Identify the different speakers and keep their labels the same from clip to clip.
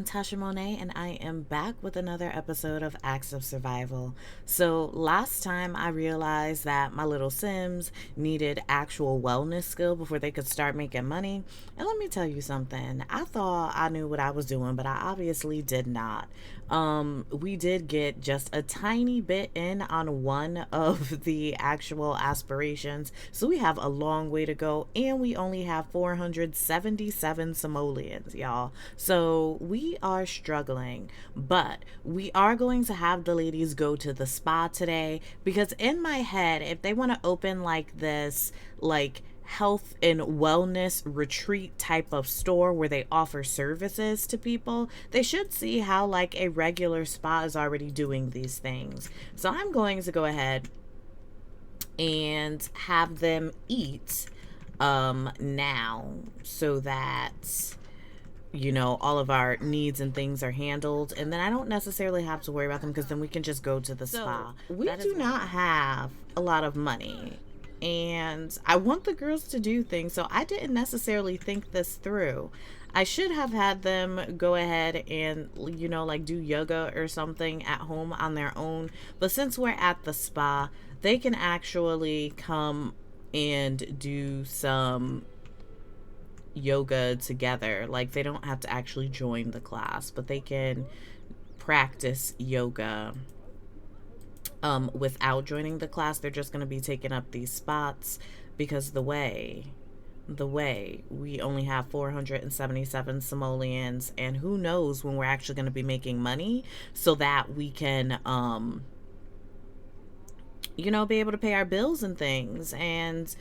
Speaker 1: I'm Tasha Monet, and I am back with another episode of Acts of Survival. So, last time I realized that my little Sims needed actual wellness skill before they could start making money. And let me tell you something, I thought I knew what I was doing, but I obviously did not. We did get just a tiny bit in on one of the actual aspirations, so we have a long way to go, and we only have 477 simoleons, y'all. So we are struggling, but we are going to have the ladies go to the spa today because in my head, if they want to open like this, like health and wellness retreat type of store where they offer services to people, they should see how like a regular spa is already doing these things. So I'm going to go ahead and have them eat now so that all of our needs and things are handled, and then I don't necessarily have to worry about them because then we can just go to the spa. We do not have a lot of money, and I want the girls to do things, so I didn't necessarily think this through. I should have had them go ahead and, like do yoga or something at home on their own, but since we're at the spa, they can actually come and do some yoga together. Like, they don't have to actually join the class, but they can practice yoga without joining the class. They're just going to be taking up these spots because the way we only have 477 simoleons, and who knows when we're actually going to be making money so that we can be able to pay our bills and things. And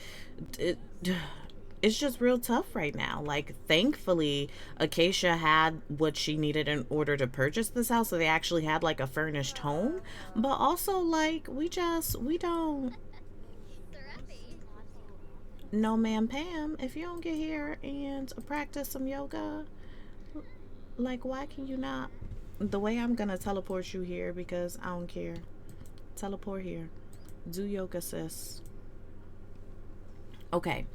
Speaker 1: it's just real tough right now. Like, thankfully, Acacia had what she needed in order to purchase this house, so they actually had like a furnished home. But also, like, we don't. No, ma'am, Pam. If you don't get here and practice some yoga, like, why can you not? The way I'm gonna teleport you here because I don't care. Teleport here. Do yoga, sis. Okay.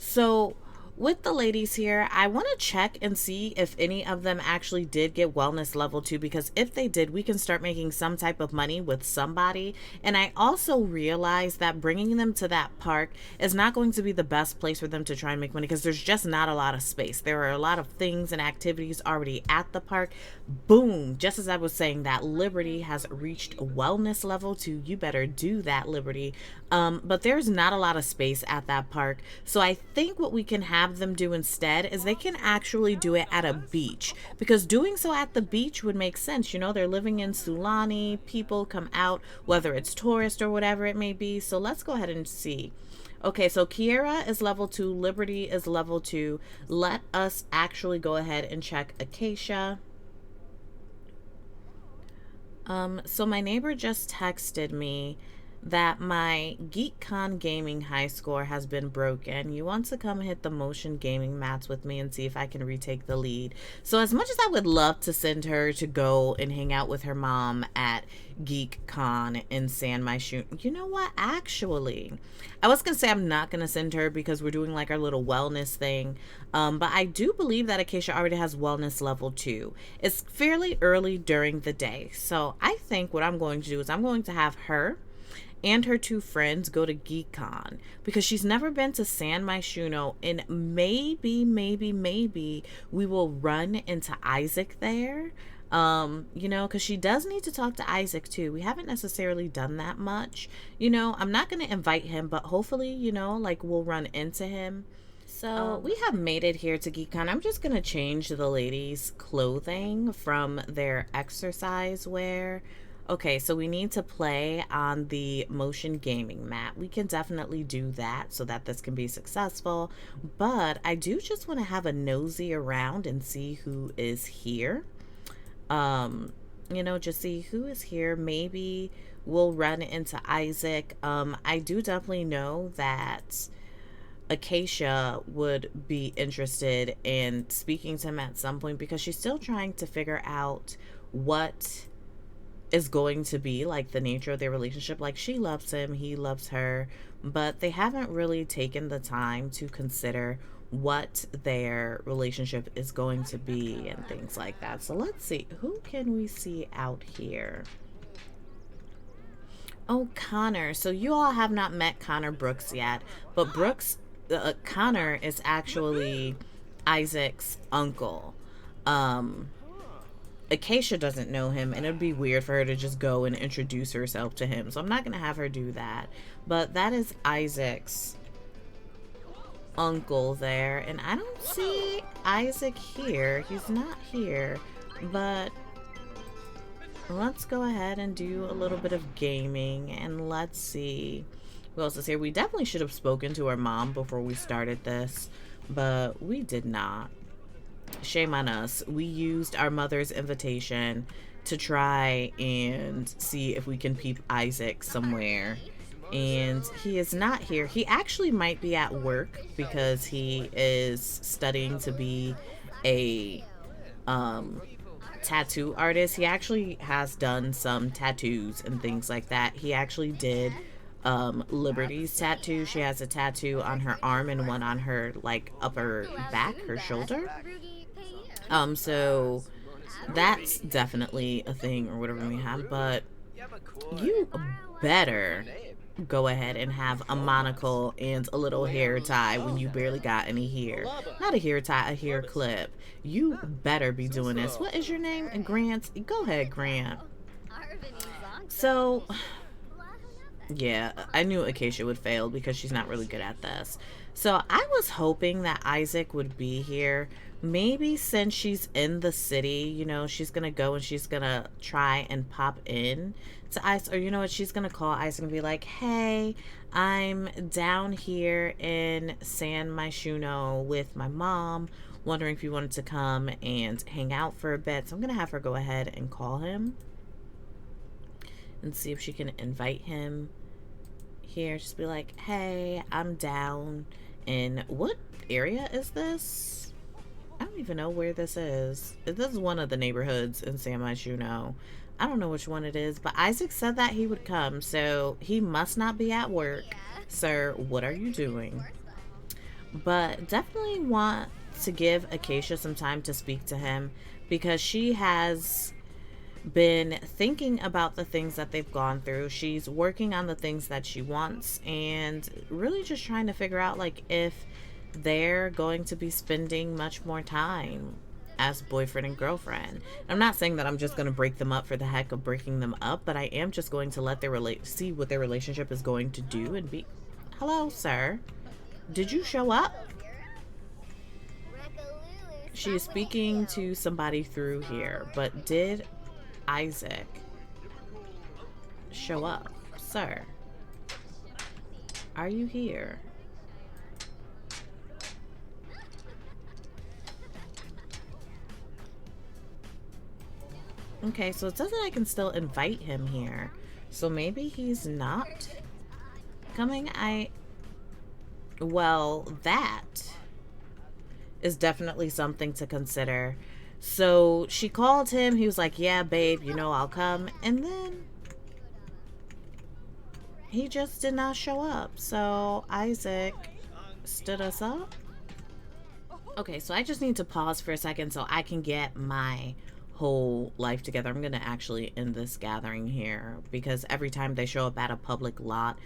Speaker 1: So with the ladies here, I want to check and see if any of them actually did get wellness level 2, because if they did, we can start making some type of money with somebody. And I also realize that bringing them to that park is not going to be the best place for them to try and make money because there's just not a lot of space. There are a lot of things and activities already at the park. Boom, just as I was saying that, Liberty has reached wellness level 2. You better do that, Liberty. But there's not a lot of space at that park. So I think what we can have them do instead is they can actually do it at a beach, because doing so at the beach would make sense. They're living in Sulani, people come out, whether it's tourist or whatever it may be. So let's go ahead and see. Okay, so Kiera is level 2, Liberty is level 2. Let us actually go ahead and check Acacia. So my neighbor just texted me that my Geekcon gaming high score has been broken. You want to come hit the motion gaming mats with me and see if I can retake the lead. So as much as I would love to send her to go and hang out with her mom at Geekcon and sand my shoe, you know what? Actually, I was going to say I'm not going to send her because we're doing like our little wellness thing. But I do believe that Acacia already has wellness level 2. It's fairly early during the day. So I think what I'm going to do is I'm going to have her and her 2 friends go to Geekcon because she's never been to San Myshuno, and maybe we will run into Isaac there. Because she does need to talk to Isaac too. We haven't necessarily done that much. I'm not going to invite him, but hopefully, like we'll run into him. So we have made it here to Geekcon. I'm just going to change the ladies' clothing from their exercise wear. Okay, so we need to play on the motion gaming mat. We can definitely do that so that this can be successful. But I do just want to have a nosy around and see who is here. Just see who is here. Maybe we'll run into Isaac. I do definitely know that Acacia would be interested in speaking to him at some point because she's still trying to figure out what is going to be like the nature of their relationship. Like, she loves him, he loves her, but they haven't really taken the time to consider what their relationship is going to be and things like that. So let's see, who can we see out here? Oh, Connor. So you all have not met Connor Brooks yet, but Connor is actually Isaac's uncle. Um, Acacia doesn't know him, and it'd be weird for her to just go and introduce herself to him. So I'm not going to have her do that. But that is Isaac's uncle there. And I don't see Isaac here. He's not here. But let's go ahead and do a little bit of gaming. And let's see who else is here. We definitely should have spoken to our mom before we started this, but we did not. Shame on us. We used our mother's invitation to try and see if we can peep Isaac somewhere, and he is not here. He actually might be at work because he is studying to be a tattoo artist. He actually has done some tattoos and things like that. He actually did Liberty's tattoo. She has a tattoo on her arm and one on her like upper back, her shoulder. So that's definitely a thing or whatever we have, but you better go ahead and have a monocle and a little hair tie when you barely got any hair. Not a hair tie, a hair clip. You better be doing this. What is your name? Grant? Go ahead, Grant. So, yeah, I knew Acacia would fail because she's not really good at this. So I was hoping that Isaac would be here. Maybe since she's in the city, you know, she's going to go and she's going to try and pop in to Isaac. Or you know what, she's going to call Isaac and be like, hey, I'm down here in San Myshuno with my mom, wondering if you wanted to come and hang out for a bit. So I'm going to have her go ahead and call him and see if she can invite him here. Just be like, hey, I'm down in, what area is this? I don't even know where this is. This is one of the neighborhoods in San Myshuno. I don't know which one it is, but Isaac said that he would come, so he must not be at work. Sir, what are you doing? But definitely want to give Acacia some time to speak to him because she has been thinking about the things that they've gone through. She's working on the things that she wants and really just trying to figure out like if they're going to be spending much more time as boyfriend and girlfriend. I'm not saying that I'm just going to break them up for the heck of breaking them up, but I am just going to let their see what their relationship is going to do and be. Hello, sir. Did you show up? She is speaking to somebody through here, but did Isaac show up? Sir, are you here? Okay, so it says that I can still invite him here. So maybe he's not coming. Well, that is definitely something to consider. So she called him. He was like, yeah, babe, you know, I'll come. And then he just did not show up. So Isaac stood us up. Okay, so I just need to pause for a second so I can get my whole life together. I'm gonna actually end this gathering here because every time they show up at a public lot,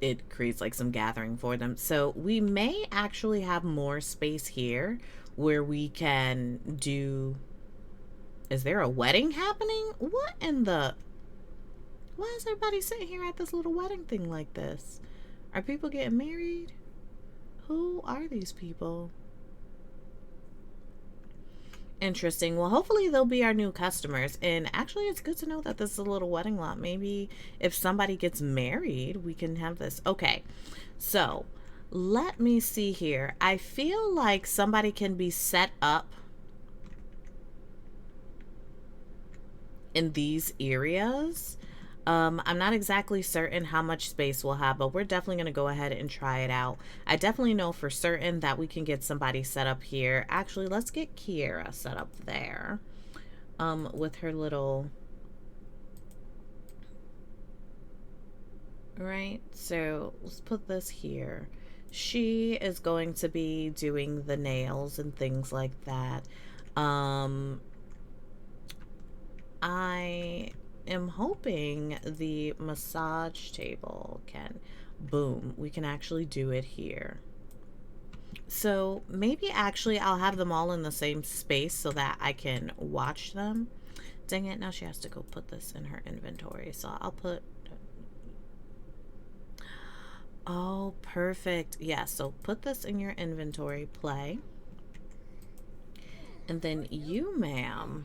Speaker 1: it creates like some gathering for them. So we may actually have more space here where we can do. Is there a wedding happening? What in the? Why is everybody sitting here at this little wedding thing like this? Are people getting married? Who are these people? Interesting. Well, hopefully they'll be our new customers. And actually, it's good to know that this is a little wedding lot. Maybe if somebody gets married, we can have this. Okay, so let me see here. I feel like somebody can be set up in these areas. I'm not exactly certain how much space we'll have, but we're definitely going to go ahead and try it out. I definitely know for certain that we can get somebody set up here. Actually, let's get Kiera set up there with her little... Right, so let's put this here. She is going to be doing the nails and things like that. Um, I am hoping the massage table can, boom, we can actually do it here. So maybe actually I'll have them all in the same space so that I can watch them. Dang it, now she has to go put this in her inventory. So I'll put, oh, perfect. Yeah, so put this in your inventory, play. And then you, ma'am,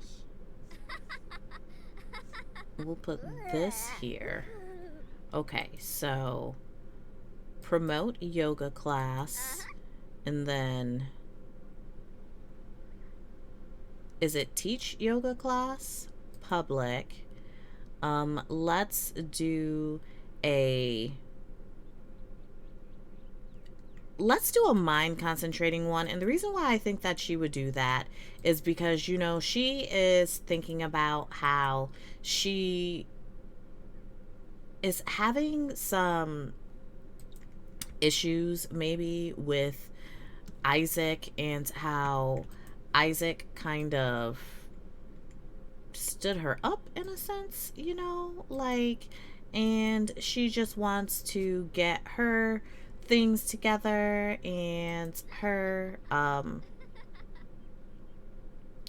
Speaker 1: we'll put this here. Okay, so promote yoga class. And then, is it teach yoga class? Public. Let's do a mind concentrating one. And the reason why I think that she would do that is because, you know, she is thinking about how she is having some issues maybe with Isaac, and how Isaac kind of stood her up in a sense, you know, like, and she just wants to get her things together, and her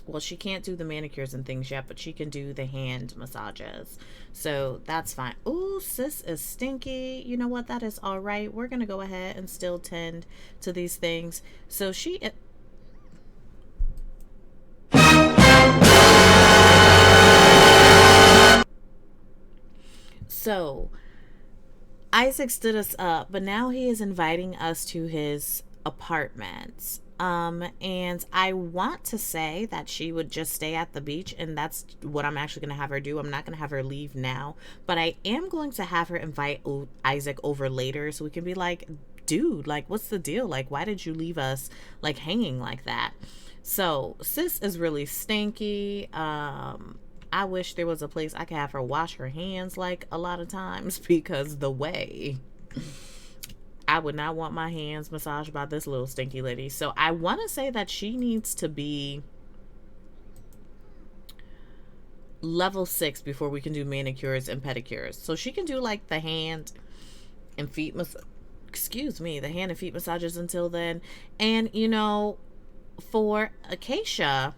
Speaker 1: well, she can't do the manicures and things yet, but she can do the hand massages. So that's fine. Ooh, sis is stinky. You know what? That is all right. We're going to go ahead and still tend to these things. So she... So Isaac stood us up, but now he is inviting us to his apartment. And I want to say that she would just stay at the beach, and that's what I'm actually going to have her do. I'm not going to have her leave now, but I am going to have her invite Isaac over later so we can be like, dude, like, what's the deal? Like, why did you leave us like hanging like that? So sis is really stinky. I wish there was a place I could have her wash her hands like a lot of times, because the way I would not want my hands massaged by this little stinky lady. So I want to say that she needs to be level 6 before we can do manicures and pedicures. So she can do like the hand and feet the hand and feet massages until then. And you know, for Acacia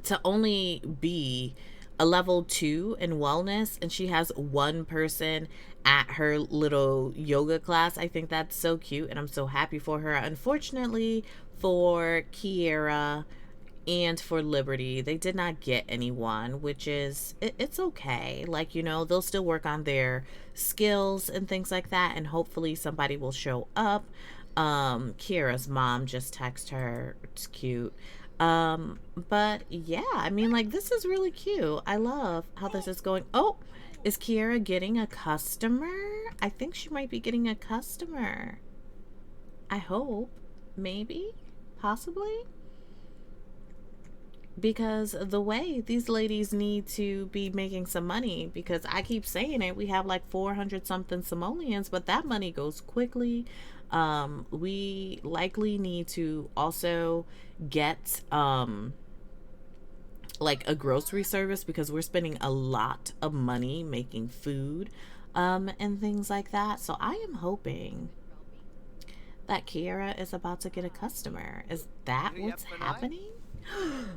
Speaker 1: to only be a level 2 in wellness, and she has one person at her little yoga class, I think that's so cute, and I'm so happy for her. Unfortunately for Kiera and for Liberty, they did not get anyone, which is it's okay. Like, you know, they'll still work on their skills and things like that, and hopefully somebody will show up. Kiera's mom just texted her. It's cute. But yeah, I mean, like, this is really cute. I love how this is going. Oh, is Kiera getting a customer? I think she might be getting a customer. I hope. Maybe. Possibly. Because the way these ladies need to be making some money, because I keep saying it, we have like 400 something simoleons, but that money goes quickly. We likely need to also get like a grocery service, because we're spending a lot of money making food and things like that. So I am hoping that Kiera is about to get a customer. Is that what's happening?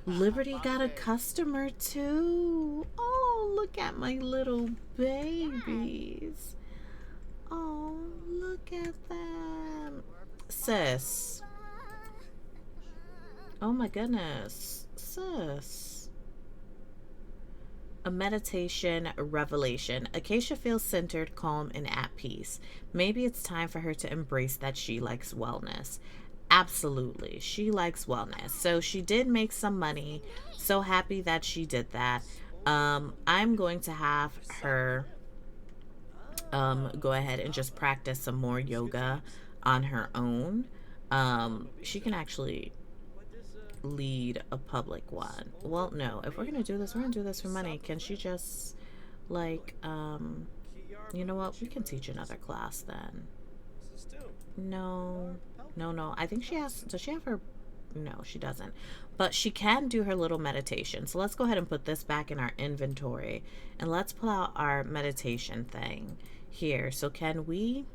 Speaker 1: Liberty got a customer too. Oh, look at my little babies. Oh, look at them. Sis. Oh my goodness. Sis. A meditation revelation. Acacia feels centered, calm, and at peace. Maybe it's time for her to embrace that she likes wellness. Absolutely. She likes wellness. So she did make some money. So happy that she did that. I'm going to have her go ahead and just practice some more yoga on her own. She can actually lead a public one. Well, no, if we're gonna do this, we're gonna do this for money. Can she just like you know what, we can teach another class then. No, no. I think she has. Does she have her? No, she doesn't. But she can do her little meditation. So let's go ahead and put this back in our inventory. And let's pull out our meditation thing here. So can we?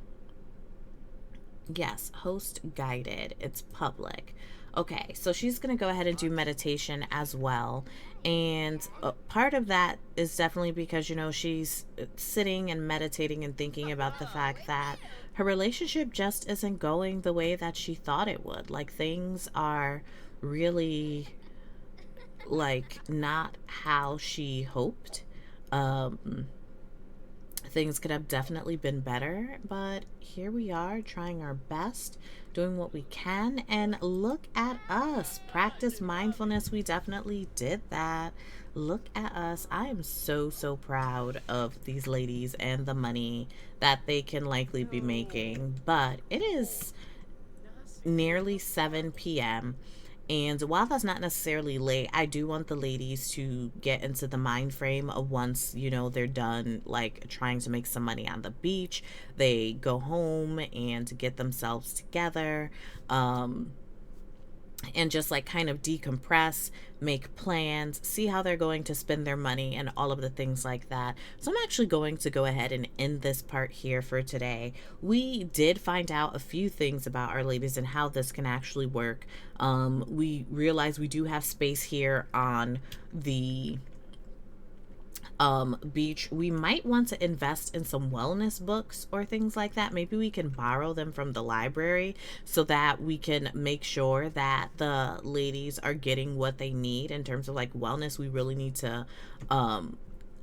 Speaker 1: Yes, host guided. It's public. Okay, so she's going to go ahead and do meditation as well. And part of that is definitely because, she's sitting and meditating and thinking about the fact that her relationship just isn't going the way that she thought it would. Like, things are really, like, not how she hoped. Things could have definitely been better, but here we are trying our best, doing what we can, and look at us. Practice mindfulness. We definitely did that. Look at us. I am so proud of these ladies and the money that they can likely be making. But it is nearly 7 p.m. And while that's not necessarily late, I do want the ladies to get into the mind frame of once, they're done, like, trying to make some money on the beach, they go home and get themselves together, and just, like, kind of decompress, make plans, see how they're going to spend their money and all of the things like that. So I'm actually going to go ahead and end this part here for today. We did find out a few things about our ladies and how this can actually work. We realize we do have space here on the beach. We might want to invest in some wellness books or things like that. Maybe we can borrow them from the library so that we can make sure that the ladies are getting what they need in terms of, like, wellness. We really need to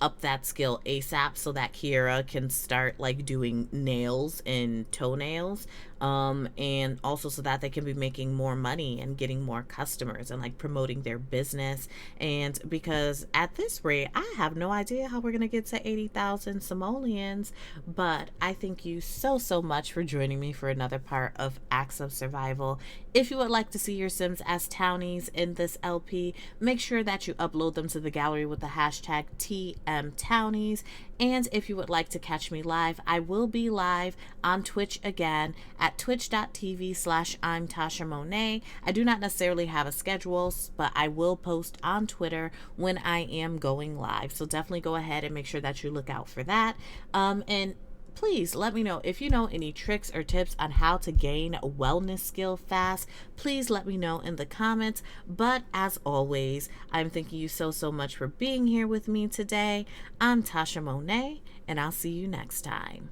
Speaker 1: up that skill ASAP so that Kiera can start, like, doing nails and toenails, and also so that they can be making more money and getting more customers and, like, promoting their business. And because at this rate, I have no idea how we're gonna get to 80,000 simoleons, but I thank you so much for joining me for another part of Acts of Survival. If you would like to see your Sims as Townies in this LP, make sure that you upload them to the gallery with the hashtag TMTownies. And if you would like to catch me live, I will be live on Twitch again at twitch.tv/I'm Tasha Monet. I do not necessarily have a schedule, but I will post on Twitter when I am going live. So definitely go ahead and make sure that you look out for that. And please let me know if you know any tricks or tips on how to gain a wellness skill fast. Please let me know in the comments. But as always, I'm thanking you so much for being here with me today. I'm Tasha Monet, and I'll see you next time.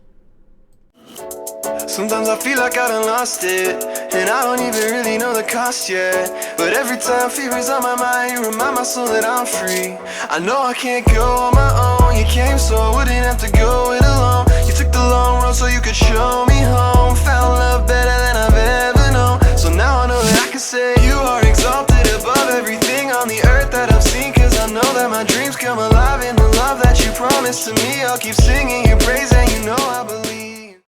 Speaker 2: Sometimes I feel like I done lost it, and I don't even really know the cost yet. But every time fever's on my mind, you remind my soul that I'm free. I know I can't go on my own. You came so I wouldn't have to go it alone. You took the long road so you could show me home. Found love better than I've ever known. So now I know that I can say you are exalted above everything on the earth that I've seen. Cause I know that my dreams come alive in the love that you promised to me. I'll keep singing your praise and you know I believe.